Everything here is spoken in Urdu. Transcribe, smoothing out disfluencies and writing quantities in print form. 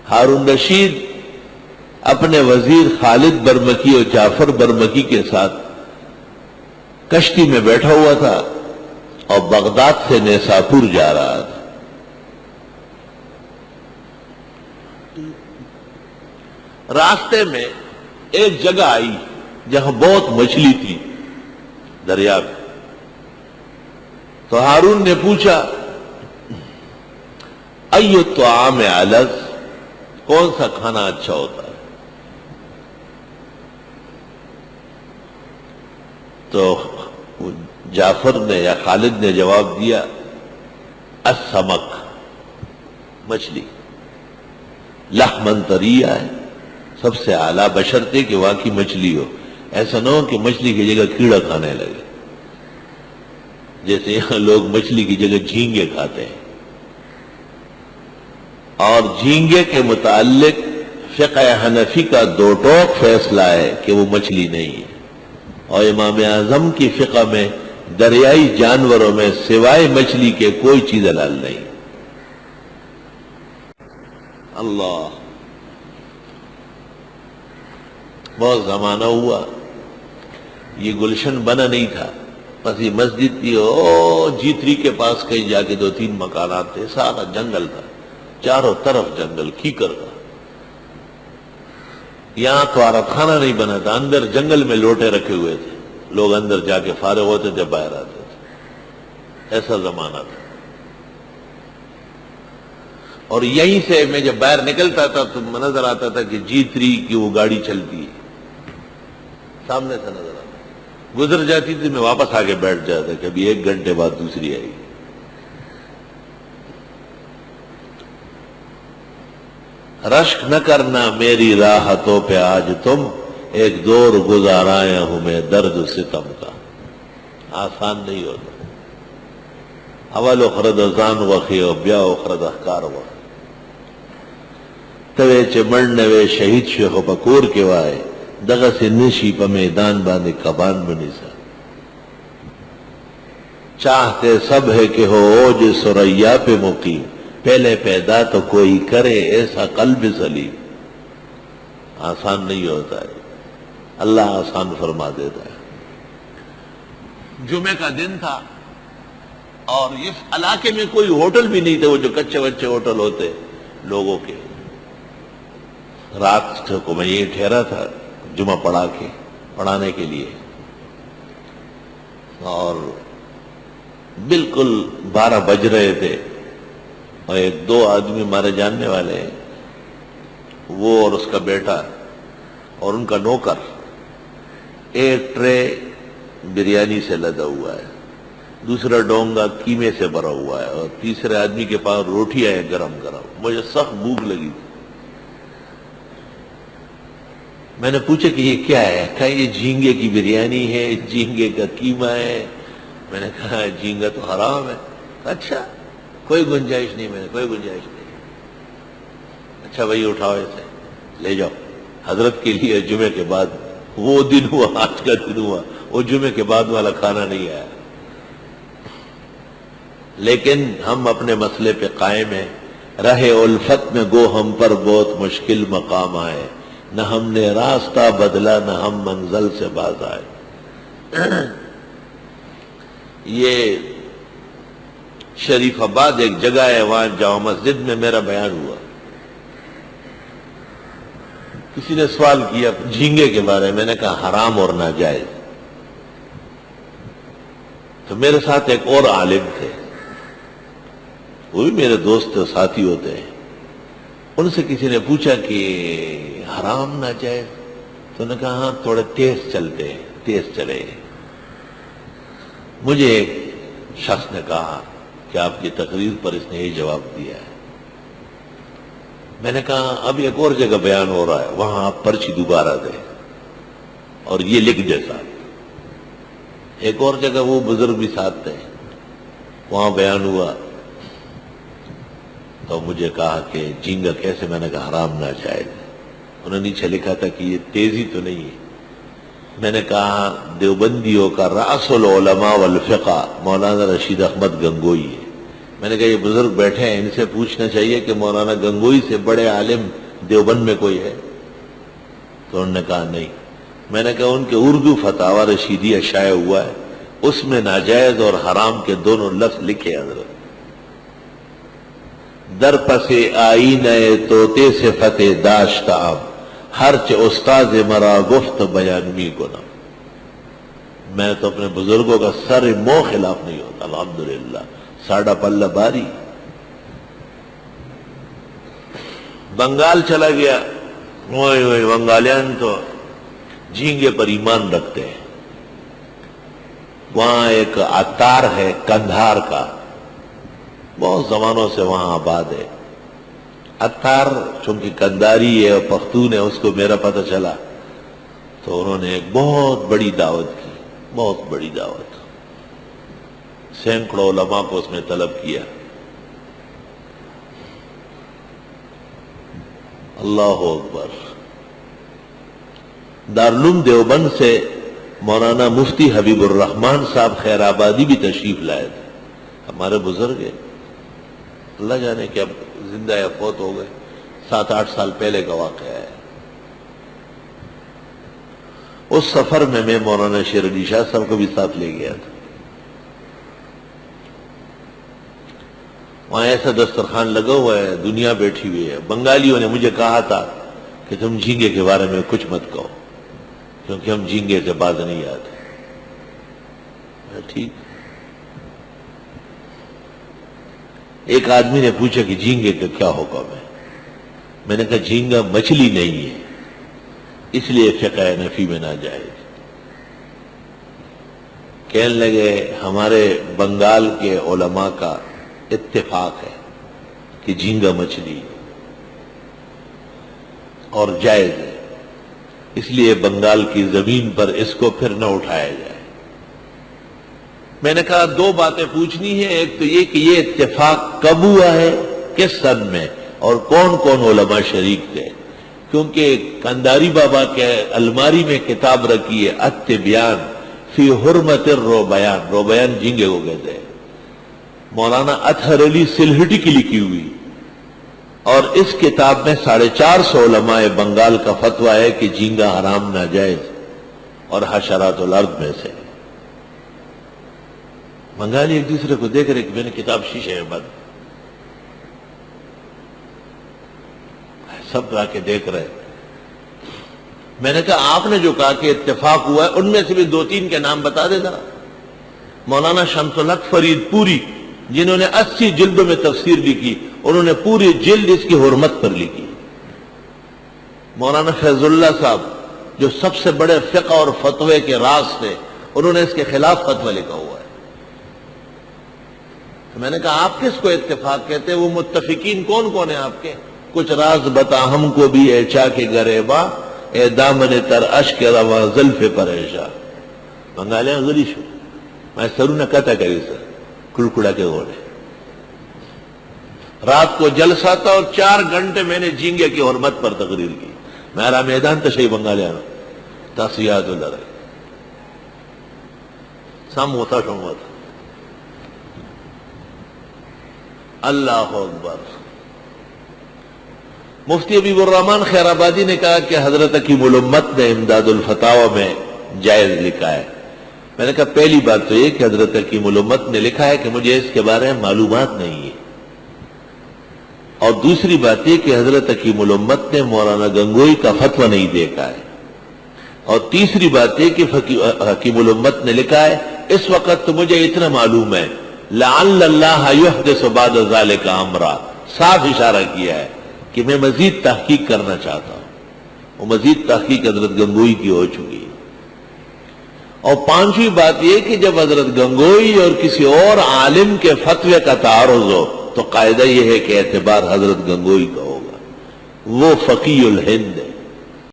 ہارون رشید اپنے وزیر خالد برمکی اور جعفر برمکی کے ساتھ کشتی میں بیٹھا ہوا تھا اور بغداد سے نیساپور جا رہا تھا۔ راستے میں ایک جگہ آئی جہاں بہت مچھلی تھی دریا میں، تو ہارون نے پوچھا ایو طعام الذ، کون سا کھانا اچھا ہوتا ہے؟ تو جعفر نے یا خالد نے جواب دیا السمک، مچھلی، لحمن طریہ ہے، سب سے اعلیٰ، بشرطے کہ واقعی مچھلی ہو، ایسا نہ ہو کہ مچھلی کی جگہ کیڑا کھانے لگے، جیسے یہاں لوگ مچھلی کی جگہ جھینگے کھاتے ہیں۔ اور جھینگے کے متعلق فقہ حنفی کا دو ٹوک فیصلہ ہے کہ وہ مچھلی نہیں ہے، اور امام اعظم کی فقہ میں دریائی جانوروں میں سوائے مچھلی کے کوئی چیز حلال نہیں۔ اللہ، بہت زمانہ ہوا، یہ گلشن بنا نہیں تھا، بس یہ مسجد تھی، جیتری کے پاس کہیں جا کے 2-3 مکانات تھے، سارا جنگل تھا، چاروں طرف جنگل، کیکر کا۔ یہاں تو عرب خانہ نہیں بنا تھا، اندر جنگل میں لوٹے رکھے ہوئے تھے، لوگ اندر جا کے فارغ ہوتے تھے، باہر آتے تھے، ایسا زمانہ تھا۔ اور یہیں سے میں جب باہر نکلتا تھا تو نظر آتا تھا کہ جیتری کی وہ گاڑی چلتی ہے، سامنے سے نظر آتا، گزر جاتی تھی، میں واپس آ کے بیٹھ جاتا کہ ابھی 1 گھنٹے بعد دوسری آئی۔ رشک نہ کرنا میری راحتوں پہ آج تم، ایک دور گزارایا ہوں میں درد و ستم کا۔ آسان نہیں ہوتا، اول اخرد ازان وخی و بیا اخرد احکار وخی، توے چمڑ نوے شہید شیخ پکور کے وائے، دغه سے نشی پا میدان باندے کبان بنی سا، چاہتے سب ہے کہ ہو اوج سریا پہ مقیم، پہلے پیدا تو کوئی کرے ایسا قلب سلیم۔ آسان نہیں ہوتا ہے، اللہ آسان فرما دیتا ہے۔ جمعے کا دن تھا اور اس علاقے میں کوئی ہوٹل بھی نہیں تھے، وہ جو کچے بچے ہوٹل ہوتے لوگوں کے۔ رات کو میں یہ ٹھہرا تھا جمعہ پڑھانے کے لیے، اور بالکل 12 بج رہے تھے، اور 1-2 آدمی ہمارے جاننے والے ہیں، وہ اور اس کا بیٹا اور ان کا نوکر، ایک ٹرے بریانی سے لدا ہوا ہے، دوسرا ڈونگا قیمے سے بھرا ہوا ہے، اور تیسرے آدمی کے پاس روٹیاں ہیں گرم گرم۔ مجھے سخت بھوک لگی تھی، میں نے پوچھا کہ یہ کیا ہے؟ کہا یہ جھینگے کی بریانی ہے، جھینگے کا قیمہ ہے۔ میں نے کہا جھینگا تو حرام ہے۔ اچھا، کوئی گنجائش نہیں؟ میں نے کوئی گنجائش نہیں۔ اچھا بھائی اٹھاؤ اسے لے جاؤ، حضرت کے لیے جمعے کے بعد، وہ دن ہوا، آج کا دن ہوا، وہ جمعے کے بعد والا کھانا نہیں آیا۔ لیکن ہم اپنے مسئلے پہ قائم ہیں، رہے الفت میں گو ہم پر بہت مشکل مقام آئے، نہ ہم نے راستہ بدلا نہ ہم منزل سے باز آئے۔ یہ شریف آباد ایک جگہ ہے، وہاں جامع مسجد میں میرا بیان ہوا، کسی نے سوال کیا جھینگے کے بارے میں نے کہا حرام اور ناجائز۔ تو میرے ساتھ ایک اور عالم تھے، وہ بھی میرے دوست ساتھی ہوتے ہیں، ان سے کسی نے پوچھا کہ حرام ناجائز؟ تو نے کہا ہاں تھوڑے تیز چلتے ہیں، تیز چلے۔ مجھے ایک شخص نے کہا کہ آپ کی تقریر پر اس نے یہ جواب دیا ہے۔ میں نے کہا اب ایک اور جگہ بیان ہو رہا ہے، وہاں آپ پرچی دوبارہ دیں اور یہ لکھ دے ساتھ۔ ایک اور جگہ وہ بزرگ بھی ساتھ تھے، وہاں بیان ہوا، تو مجھے کہا کہ جھینگا کیسے؟ میں نے کہا حرام ناجائز۔ انہوں نے نیچے لکھا تھا کہ یہ تیزی تو نہیں ہے۔ میں نے کہا دیوبندیوں کا رأس العلماء والفقہ مولانا رشید احمد گنگوئی ہے، میں نے کہا یہ بزرگ بیٹھے ہیں، ان سے پوچھنا چاہیے کہ مولانا گنگوئی سے بڑے عالم دیوبند میں کوئی ہے؟ تو انہوں نے کہا نہیں۔ میں نے کہا ان کے اردو فتاوی رشیدیہ شائع ہوا ہے، اس میں ناجائز اور حرام کے دونوں لفظ لکھے حضرت۔ در پس آئینہ طوطے سے فتح داشت اب، ہرچ استاد مرا گفت بیان می گنم۔ میں تو اپنے بزرگوں کا سر مو خلاف نہیں ہوتا، الحمدللہ ساڑھا پلہ باری۔ بنگال چلا گیا، وہی بنگالیان تو جھینگے پر ایمان رکھتے ہیں۔ وہاں ایک عطار ہے کندھار کا، بہت زمانوں سے وہاں آباد ہے۔ عطار چونکہ کنداری ہے اور پختون ہے، اس کو میرا پتہ چلا تو انہوں نے ایک بہت بڑی دعوت کی، بہت بڑی دعوت، سینکڑوں علماء کو اس میں طلب کیا۔ اللہ اکبر۔ دارالعلوم دیوبند سے مولانا مفتی حبیب الرحمان صاحب خیر آبادی بھی تشریف لائے تھے، ہمارے بزرگ ہیں، اللہ جانے کہ اب زندہ یا فوت ہو گئے، 7-8 سال پہلے کا واقعہ ہے۔ اس سفر میں میں مولانا شیر علی شاہ صاحب کو بھی ساتھ لے گیا تھا۔ وہاں ایسا دسترخوان لگا ہوا ہے، دنیا بیٹھی ہوئی ہے۔ بنگالیوں نے مجھے کہا تھا کہ تم جھینگے کے بارے میں کچھ مت کہو، کیونکہ ہم جھینگے سے باز نہیں آتے۔ ٹھیک۔ ایک آدمی نے پوچھا کہ جھینگے کا کیا حکم ہے؟ میں نے کہا جھینگا مچھلی نہیں ہے، اس لیے فقہ حنفی میں ناجائز۔ کہنے لگے ہمارے بنگال کے علماء کا اتفاق ہے کہ جھینگا مچھلی اور جائز ہے، اس لیے بنگال کی زمین پر اس کو پھر نہ اٹھایا جائے۔ میں نے کہا 2 باتیں پوچھنی ہیں، ایک تو یہ کہ یہ اتفاق کب ہوا ہے، کس سن میں، اور کون کون علماء شریک تھے، کیونکہ کنداری بابا کے الماری میں کتاب رکھی ہے التبیان فی حرمت الروبیان، روبیان جھینگے کو کہتے ہیں، مولانا اطہر علی سلہٹی کی لکھی ہوئی، اور اس کتاب میں 450 علماء بنگال کا فتویٰ ہے کہ جھینگا حرام ناجائز اور حشرات الارض میں سے۔ بنگالی ایک دوسرے کو دیکھ رہے کہ میں نے کتاب شیشے میں بند، سب آ کے دیکھ رہے۔ میں نے کہا آپ نے جو کہا کہ اتفاق ہوا ہے، ان میں سے بھی 2-3 کے نام بتا دے ذرا۔ مولانا شمس الحق فرید پوری، جنہوں نے 80 جلدوں میں تفسیر لکھی، انہوں نے پوری جلد اس کی حرمت پر لکھی۔ مولانا فیض اللہ صاحب جو سب سے بڑے فقہ اور فتوے کے راز تھے، انہوں نے اس کے خلاف فتویٰ لکھا ہوا ہے۔ تو میں نے کہا آپ کس کو اتفاق کہتے ہیں؟ وہ متفقین کون کون ہیں آپ کے؟ کچھ راز بتا ہم کو بھی اے چا کے گریبا، اے دامن تر اشک رواں زلف پریشا۔ بنگالیاں غلی شو میں سرو نے کہتا کری سر کڑکڑا کے گھوڑے۔ رات کو جلسہ تھا اور 4 گھنٹے میں نے جھینگے کی حرمت پر تقریر کی۔ میرا میدان تشہی بنگالیاں تاسیات اللہ رہے سام ہوتا شموت۔ اللہ اکبر۔ مفتی حبیب الرحمان خیر آبادی نے کہا کہ حضرت حکیم الامت نے امداد الفتاوی میں جائز لکھا ہے۔ میں نے کہا پہلی بات تو یہ کہ حضرت حکیم الامت نے لکھا ہے کہ مجھے اس کے بارے میں معلومات نہیں ہے، اور دوسری بات یہ کہ حضرت حکیم الامت نے مولانا گنگوئی کا فتویٰ نہیں دیکھا ہے، اور تیسری بات یہ کہ حکیم الامت نے لکھا ہے اس وقت تو مجھے اتنا معلوم ہے لعل اللہ یحدث بعد ذلک امرا، صاف اشارہ کیا ہے کہ میں مزید تحقیق کرنا چاہتا ہوں، وہ مزید تحقیق حضرت گنگوئی کی ہو چکی ہے۔ اور 5ویں بات یہ کہ جب حضرت گنگوئی اور کسی اور عالم کے فتوے کا تعارض ہو تو قاعدہ یہ ہے کہ اعتبار حضرت گنگوئی کا ہوگا، وہ فقیہ الہند ہے۔